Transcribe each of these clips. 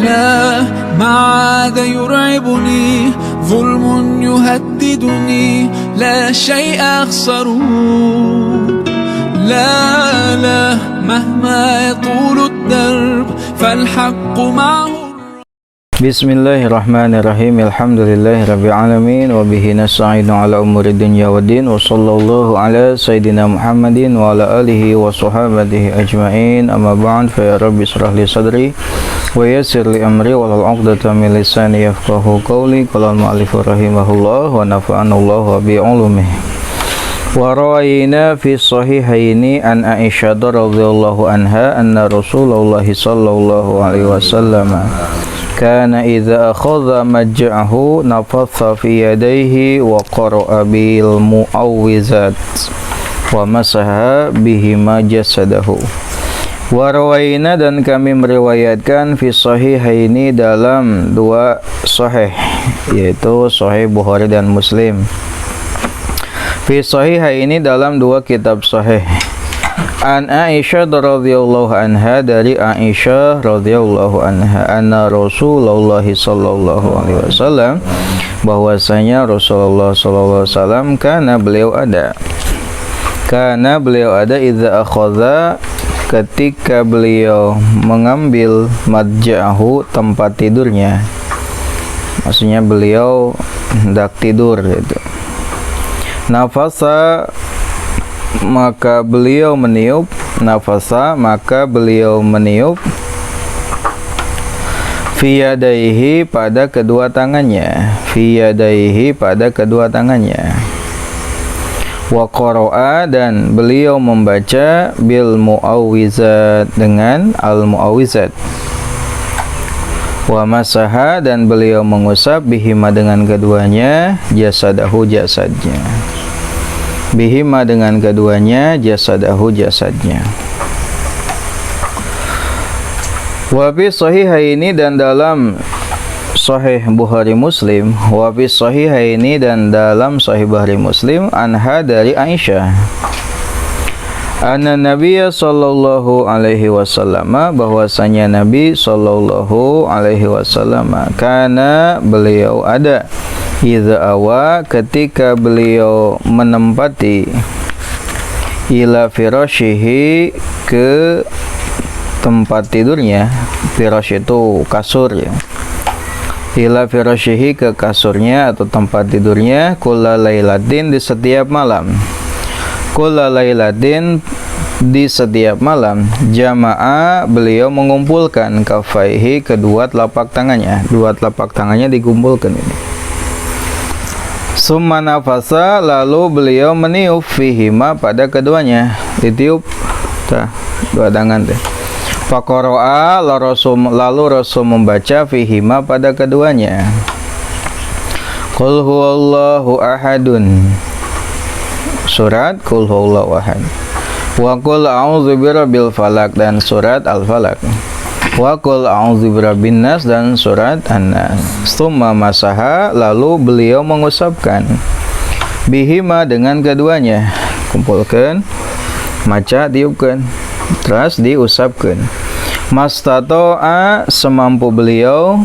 لا ما عاد يرعبني ظلم يهددني لا شيء أخسره لا مهما يطول الدرب فالحق معه. Bismillahirrahmanirrahim. Alhamdulillahirabbil alamin wa bihi nasta'inu ala umuri dunya waddin wa sallallahu ala sayidina Muhammadin wa ala alihi wa sahbihi ajmain. Amma ba'd, fa ya rabbi israh li sadri wa yassir li amri wa hlul 'uqdatam min lisani yafqahu qawli. Qala al-mu'allif rahimahullah wa nafa'ana Allah bi 'ulumihi. Wa rawayna fi sahihaini an Aisyah radhiyallahu anha anna Rasulullah sallallahu alaihi wasallam kana idza akhadha maj'ahu nafatha fi yadayhi wa qara'a bil mu'awwizat wa masaha bihima jasadahu. Wa rawaina, dan kami meriwayatkan fi sahihaini dalam dua sahih, yaitu Sahih Bukhari dan Muslim. Fi sahihaini dalam dua kitab sahih. An Aisyah radhiyallahu anha, dari Aisyah radhiyallahu anha, anna Rasulullah sallallahu alaihi wasallam, bahwasanya Rasulullah sallallahu alaihi wasallam karena beliau ada idza akhadha, ketika beliau mengambil madja'ahu, tempat tidurnya, maksudnya beliau hendak tidur gitu. Nafasa, maka beliau meniup, fi yadaihi, pada kedua tangannya, wa qara'a, dan beliau membaca bil mu'awwizat, dengan al mu'awwizat, wa masaha, dan beliau mengusap bihima, dengan keduanya, jasadahu, jasadnya, bihima, dengan keduanya, jasadahu, jasadnya. Wa fi sahihaini, dan dalam Sahih Bukhari Muslim, wa fi sahihaini, dan dalam Sahih Bukhari Muslim, anha, dari Aisyah, anna Nabiya sallallahu alaihi wasallam, bahwasanya Nabi sallallahu alaihi wasallam, karena beliau ada idza awa, ketika beliau menempati, ila firashihi, ke tempat tidurnya. Firash itu kasur ya. Ila firashihi, ke kasurnya atau tempat tidurnya, kulla lailatin, di setiap malam. Kulla lailatin, di setiap malam. Jama'a, beliau mengumpulkan kafaihi, kedua telapak tangannya. Dua telapak tangannya dikumpulkan ini. Summa nafasa, lalu beliau meniup, fihima, pada keduanya, ditiup dua tangan deh. Faqara'a, lalu Rasul membaca, fihima, pada keduanya, Qul huwallahu ahadun, surat Qul huwallahu ahad, wa qul a'udzu birabbil falaq, dan surat Al-Falaq, wa qul a'udzu birabbin nas, dan surat An-Nas. Tsumma masaha, lalu beliau mengusapkan, bihima, dengan keduanya, kumpulkan, maca, tiupkan, terus diusapkan. Mastato'a, semampu beliau,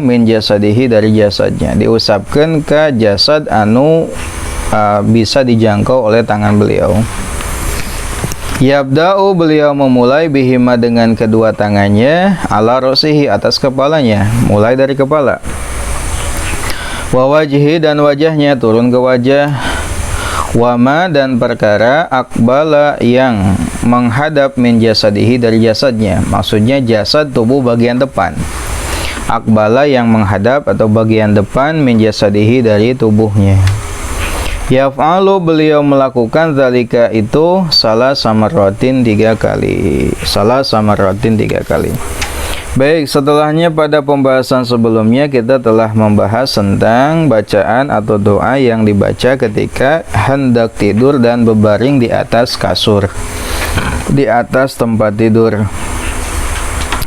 min jasadihi, dari jasadnya, diusapkan ke jasad anu bisa dijangkau oleh tangan beliau. Yabda'u, beliau memulai, bihima, dengan kedua tangannya, ala rosihi, atas kepalanya, mulai dari kepala. Wa wajhi, dan wajahnya, turun ke wajah. Wama, dan perkara, akbala, yang menghadap, min jasadihi, dari jasadnya, maksudnya jasad tubuh bagian depan. Akbala, yang menghadap atau bagian depan, min jasadihi, dari tubuhnya. Yaf'alu, beliau melakukan zalika, itu salah samaratin, 3 kali. Baik, setelahnya pada pembahasan sebelumnya kita telah membahas tentang bacaan atau doa yang dibaca ketika hendak tidur dan berbaring di atas kasur, di atas tempat tidur.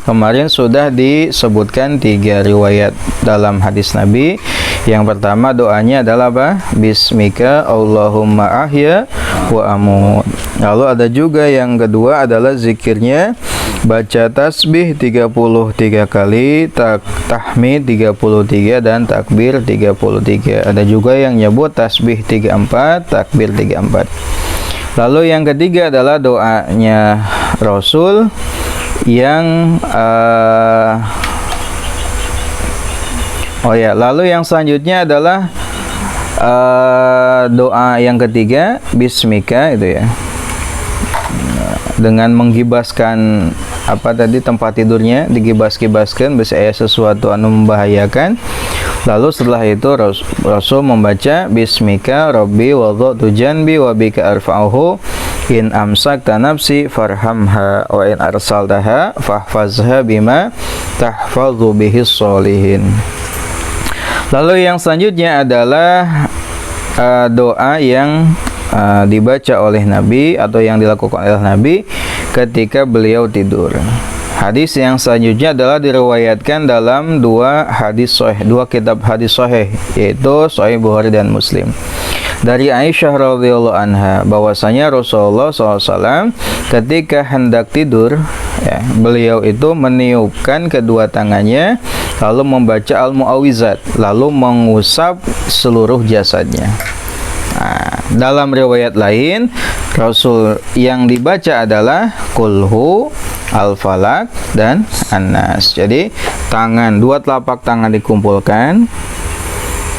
Kemarin sudah disebutkan 3 riwayat dalam hadis Nabi. Yang pertama doanya adalah apa? Bismika Allahumma ahya wa amut. Lalu ada juga yang kedua adalah zikirnya baca tasbih 33 kali, tahmid 33 dan takbir 33. Ada juga yang nyebut tasbih 34, takbir 34. Lalu yang ketiga adalah doanya Rasul yang lalu yang selanjutnya adalah doa yang ketiga, bismika itu ya. Dengan menggibaskan tempat tidurnya, digibas-gibaskan bisa sesuatu anu membahayakan. Lalu setelah itu Rasul membaca bismika rabbi wadha'tu janbi wa bika arfa'uhu in amsakta nafsi farhamha wa in arsaltaha fahfazha bima tahfazu bihi sholihin. Lalu yang selanjutnya adalah doa yang dibaca oleh Nabi atau yang dilakukan oleh Nabi ketika beliau tidur. Hadis yang selanjutnya adalah diriwayatkan dalam dua kitab hadis sahih, yaitu Sahih Bukhari dan Muslim. Dari Aisyah radhiyallahu anha bahwasanya Rasulullah SAW ketika hendak tidur, beliau itu meniupkan kedua tangannya lalu membaca al-mu'awizat, lalu mengusap seluruh jasadnya. Dalam riwayat lain, Rasul yang dibaca adalah kulhu, al-falak, dan an-nas. Jadi dua telapak tangan dikumpulkan,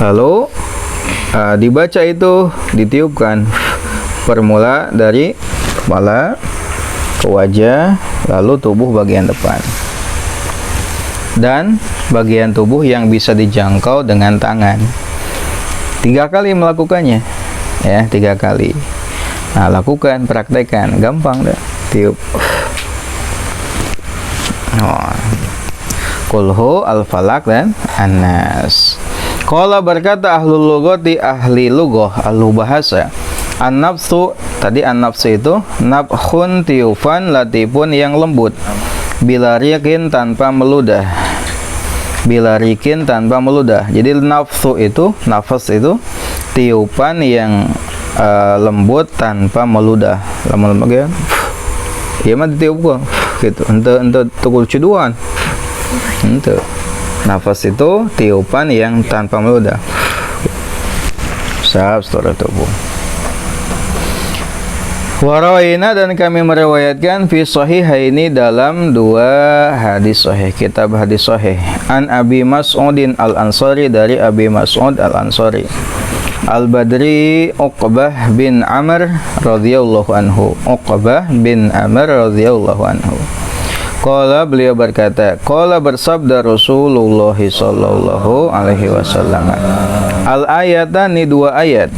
lalu dibaca itu ditiupkan permula dari kepala ke wajah, lalu tubuh bagian depan dan bagian tubuh yang bisa dijangkau dengan tangan. 3 kali melakukannya, 3 kali. Nah, lakukan, praktekkan, gampang dah. Tiup. Kulhu, al-falak, dan an-nas. Qala berkata ahlul lughati, ahli lughah, ahlu bahasa. An-nafsu, tadi an-nafsu itu nabkhun tiufan latifun yang lembut. Bila rikin tanpa meludah. Jadi nafsu itu, nafas itu tiupan yang lembut tanpa meludah. Lama-lama kan ya mah ditiup gua gitu. Ente tukul cuduan. Ente nafas itu tiupan yang tanpa meludah. Sahab seluruh tubuh. Warawina, dan kami meriwayatkan fi sahihaini dalam 2 hadis sahih, kitab hadis sahih. An Abi Mas'udin al-Ansari, dari Abi Mas'ud al-Ansari. Al-Badri Uqbah bin Amr radhiyallahu anhu. Qala, beliau berkata, qala bersabda Rasulullah sallallahu alaihi wasallam. Al-ayatani, 2 ayat.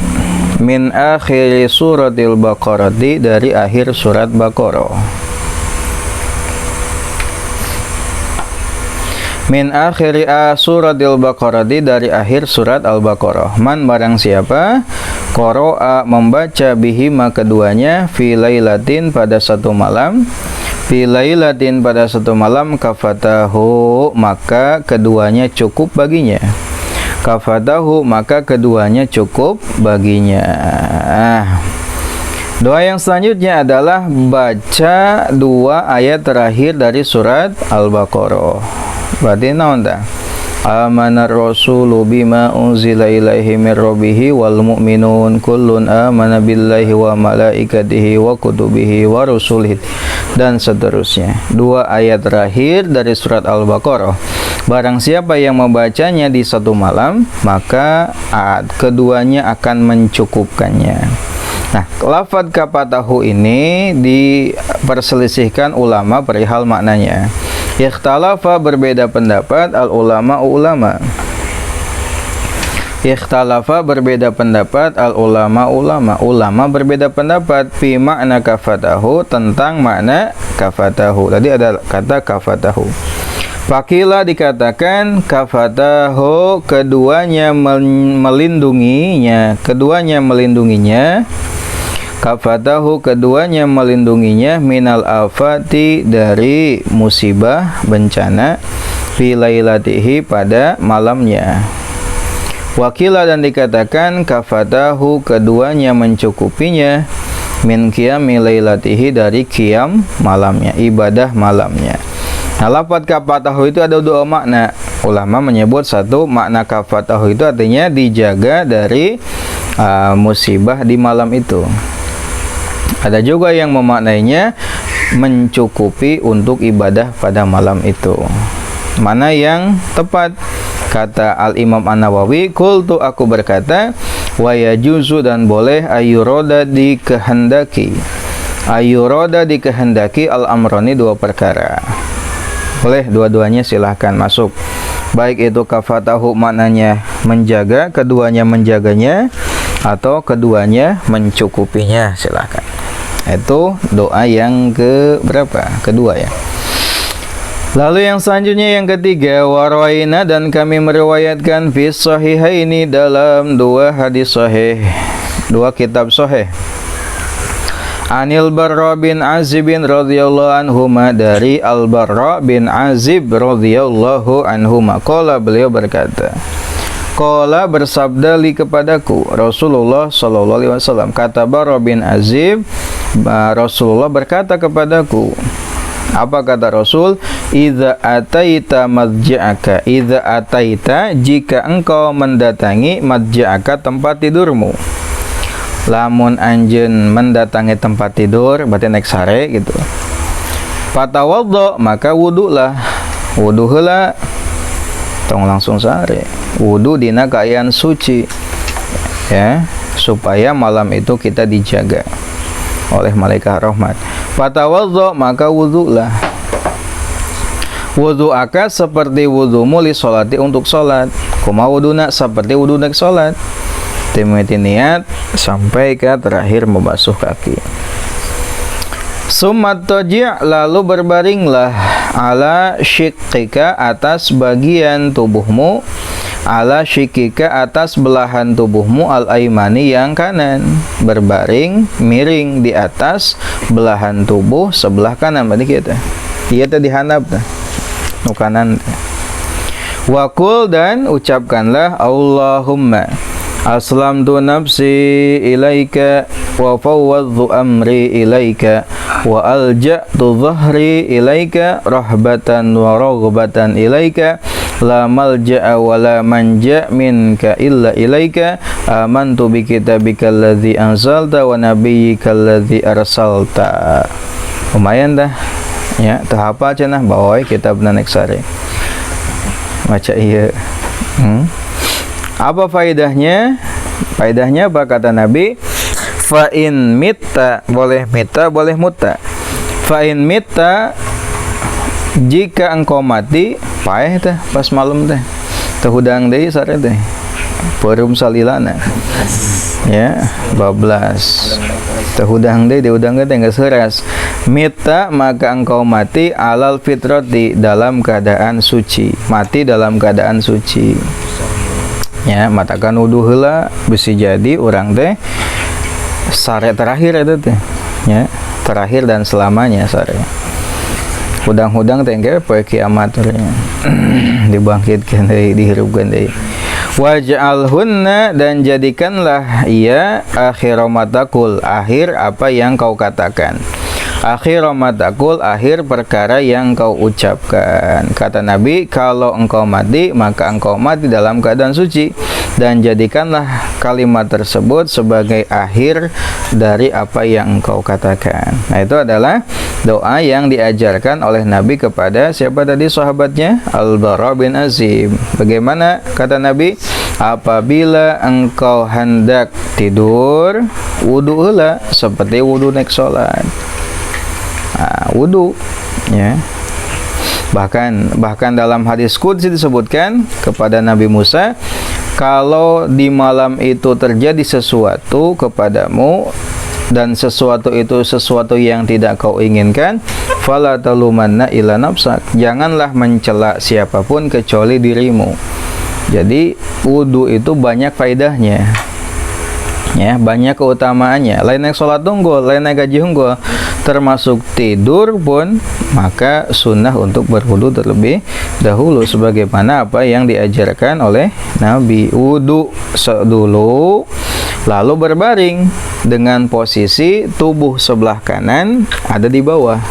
Min akhiri suratil Baqarah, dari akhir surat Baqarah. Min akhiri suratil Baqarah, dari akhir surat Al-Baqarah. Man, barang siapa qara'a membaca bihima keduanya fi lailatin pada satu malam, kafatahu maka keduanya cukup baginya. Doa yang selanjutnya adalah baca 2 ayat terakhir dari surat Al-Baqarah. Berarti naon ta? Amanar rasulu bima unzila ilaihi mir rabbihi wal mu'minun kullun amana billahi wa malaikatihi wa kutubihi wa rusulihi, dan seterusnya. 2 ayat terakhir dari surat Al-Baqarah. Barang siapa yang membacanya di satu malam, maka keduanya akan mencukupkannya. Nah, lafaz kafatahu ini diperselisihkan ulama perihal maknanya. Ikhtalafa, berbeda pendapat, ulama berbeda pendapat fi makna kafatahu, tentang makna kafatahu. Tadi ada kata kafatahu. Fakila, dikatakan kafatahu, keduanya melindunginya. Kafatahu, keduanya melindunginya minal afati, dari musibah, bencana, fi lailatihi, pada malamnya. Wakila, dan dikatakan kafatahu, keduanya mencukupinya min qiyami lailatihi, dari qiyam malamnya, ibadah malamnya. Nah, lafaz kafatahu itu ada dua makna. Ulama menyebut satu makna kafatahu itu artinya dijaga dari musibah di malam itu. Ada juga yang memaknainya mencukupi untuk ibadah pada malam itu. Mana yang tepat? Kata Al-Imam An-Nawawi, qultu, aku berkata, wa yajuzu, dan boleh, ayuroda dikehendaki. Ayuroda dikehendaki al-amroni, dua perkara. Boleh dua-duanya, silahkan masuk. Baik itu kafatahu maknanya menjaga, keduanya menjaganya, atau keduanya mencukupinya, silahkan. Itu doa yang ke berapa? Kedua ya. Lalu yang selanjutnya yang ketiga, warwaina, dan kami meriwayatkan fi sahihaini, dalam dua hadis sahih, dua kitab sahih. Anil Barra bin Azib radhiyallahu anhuma, dari Al Barra bin Azib radhiyallahu anhuma, qala, beliau berkata, qala, bersabda li kepadaku Rasulullah sallallahu alaihi wasallam. Kata Barra bin Azib, Rasulullah berkata kepadaku. Apa kata Rasul? Idza ataita madja'aka, idza ataita, jika engkau mendatangi madja'aka, tempat tidurmu. Lamun anjeun mendatangi tempat tidur, berarti naik sare gitu. Fatawaddo, maka wudulah. Wudu heula. Tong langsung sare. Wudu dina kaayaan suci. Ya, supaya malam itu kita dijaga oleh malaikat rahmat. Fatawaddo, maka wudulah. Wudu'aka, seperti wudumu, li sholati, untuk sholat. Kuma wuduna, seperti wudu untuk sholat. Timiti niat sampai ke terakhir membasuh kaki. Summat taji', lalu berbaringlah, ala syiqqika, atas bagian tubuhmu, ala syiqqika, atas belahan tubuhmu, al-aimani, yang kanan. Berbaring, miring di atas belahan tubuh sebelah kanan. Berarti kita iya tadi hanap nu kanan. Wakul, dan ucapkanlah, Allahumma aslamtu nafsi ilaika wa fawwadtu amri ilaika wa alja'tu dhahri ilaika rahbatan wa raghbatan ilaika la malja'a wa la manja minka illa ilaika amantu bi kitabika alladzi anzalta wa nabiyyika alladzi arsalta. Lumayan dah ya, teu hafal cenah bawa kitab nanek sare. Baca ieu. Apa faedahnya? Faedahnya apa kata Nabi? Fa in mitta, boleh mitta, boleh mutta. Fa in mitta, jika engkau mati, paeh teh pas malam teh. Teu hudang deui sare teh. Peureum salilana. Ya, 12. Teu hudang deui, diudang teh geus heuras. Mitta, maka engkau mati, alal fitrati, dalam keadaan suci. Mati dalam keadaan suci. Ya, matakan wudu heula, bisi jadi orang teh sare terakhir itu teh. Ya, terakhir dan selamanya sare. Hudang-hudang teh engke poe kiamat dibangkitkeun deui, dihirupkeun deui. Waj'alhunna, dan jadikanlah ia akhiramatakul, akhir apa yang kau katakan. Akhiramatakul, akhir perkara yang kau ucapkan. Kata Nabi, kalau engkau mati, maka engkau mati dalam keadaan suci, dan jadikanlah kalimat tersebut sebagai akhir dari apa yang engkau katakan. Nah, itu adalah doa yang diajarkan oleh Nabi kepada siapa tadi sahabatnya? Al-Barra bin Azib. Bagaimana kata Nabi? Apabila engkau hendak tidur, wudu heula, seperti wudu naik salat. Wudu ya. Bahkan dalam hadis qudsi disebutkan kepada Nabi Musa, kalau di malam itu terjadi sesuatu kepadamu dan sesuatu itu sesuatu yang tidak kau inginkan, fala talumanna illa nafsak, janganlah mencela siapapun kecuali dirimu. Jadi wudu itu banyak faedahnya. Ya, banyak keutamaannya. Lain naik sholat unggul, lain naik gaji unggul, termasuk tidur pun, maka sunnah untuk berwudu terlebih dahulu sebagaimana apa yang diajarkan oleh Nabi. Wudu dulu, lalu berbaring dengan posisi tubuh sebelah kanan ada di bawah.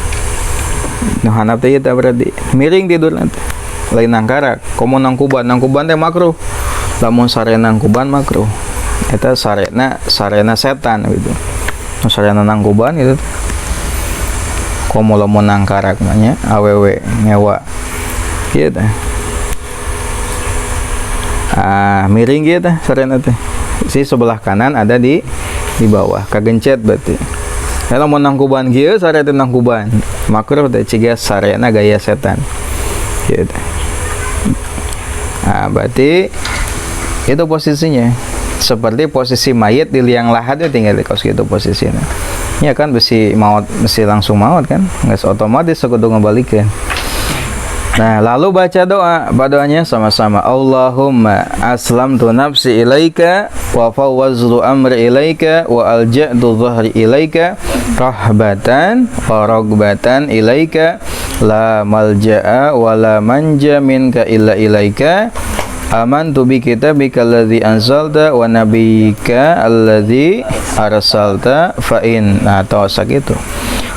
Nah, hanap teh eta berarti miring tidur nanti. Lain nangkarak, komo nangkuban teh makruh. Lamun sarena nangkuban makruh. Eta sarena setan gitu. Sarena nangkuban itu. Komo lamun nangkarak nya awewe nyewa. Kieu teh. Miring kieu teh sarena teh. Si sebelah kanan ada di bawah, kagencet berarti. Kalau mau nangkuban kieu sareta nangkuban makruh teh ciga sarena gaya setan gitu. Berarti itu posisinya seperti posisi mayit di liang lahat itu tinggal di kos gitu posisinya. Ya kan besi langsung maut kan, nggak otomatis sekudu ngebalikeun. Nah, lalu baca doanya sama-sama. Allahumma aslamtu nafsi ilaika wa fawwaztu amri ilaika wa alja'tu dhahri ilaika rahbatan wa ragbatan ilaika la malja'a wa la manja minka illa ilaika amantu bi kitabika alladhi anzalta wa nabiyyika alladhi arsalta fa in. Nah, tosak itu.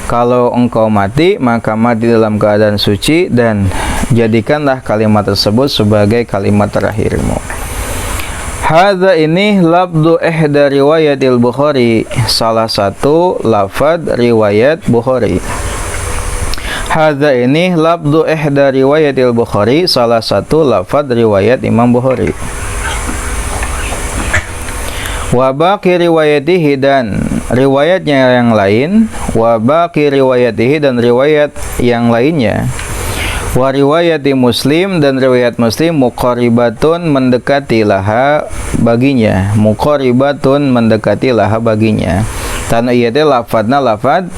Kalau engkau mati, maka mati dalam keadaan suci dan jadikanlah kalimat tersebut sebagai kalimat terakhirmu. Hadza ini labdu ihda riwayatil Bukhari, salah satu lafaz riwayat Bukhari. Hadza ini labdu ihda riwayatil Bukhari, salah satu lafaz riwayat Imam Bukhari. Wa baqi riwayatihi, dan riwayatnya yang lain, wa baqi riwayatihi, dan riwayat yang lainnya, wa riwayati Muslim, dan riwayat Muslim, muqaribatun, mendekati laha baginya, muqaribatun, mendekati laha baginya. Tanah iya teh lafadzna lafadz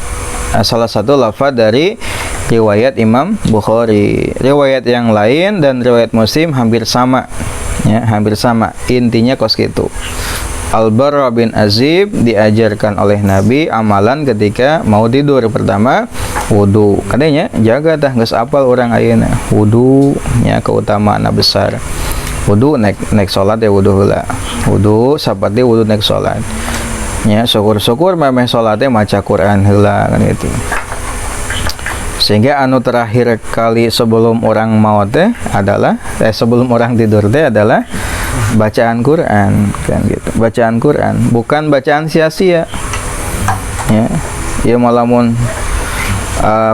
salah satu lafadz dari riwayat Imam Bukhari. Riwayat yang lain dan riwayat Muslim hampir sama ya, hampir sama. Intinya kos gitu. Al-Barra bin Azib diajarkan oleh Nabi amalan ketika mau tidur. Pertama, wudu. Katanya jaga tah geus apal orang ayeuna. Wudu nya keutamaan besar. Wudu naik salat ya wudu heula. Wudu sapati wudu naik salat. Nya syukur-syukur memeh salate maca Quran heula kan gitu. Sehingga anu terakhir kali sebelum orang maut teh adalah sebelum orang tidur teh adalah bacaan Quran kan gitu. Bacaan Quran bukan bacaan sia-sia. Ya. Ieu mah lamun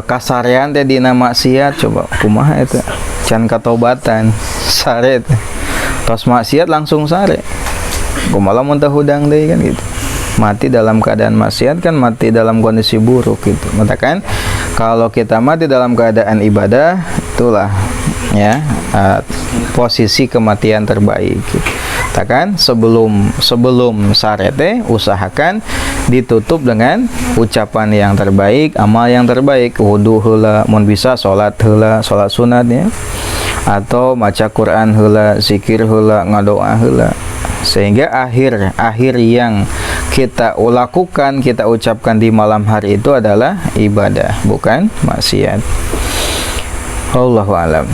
kasarean teh dina maksiat coba kumaha eta? Can katobatan sare teh. Tos maksiat langsung sare. Kumaha lamun teh hudang deui kan gitu. Mati dalam keadaan maksiat kan mati dalam kondisi buruk gitu. Maka kalau kita mati dalam keadaan ibadah, itulah ya posisi kematian terbaik gitu. Kan sebelum sarete usahakan ditutup dengan ucapan yang terbaik, amal yang terbaik, wudu heula, mun bisa salat heula, salat sunat ya, atau maca Quran heula, zikir heula, ngadoa heula. Sehingga akhir yang kita lakukan, kita ucapkan di malam hari itu adalah ibadah, bukan maksiat. Wallahu a'lam.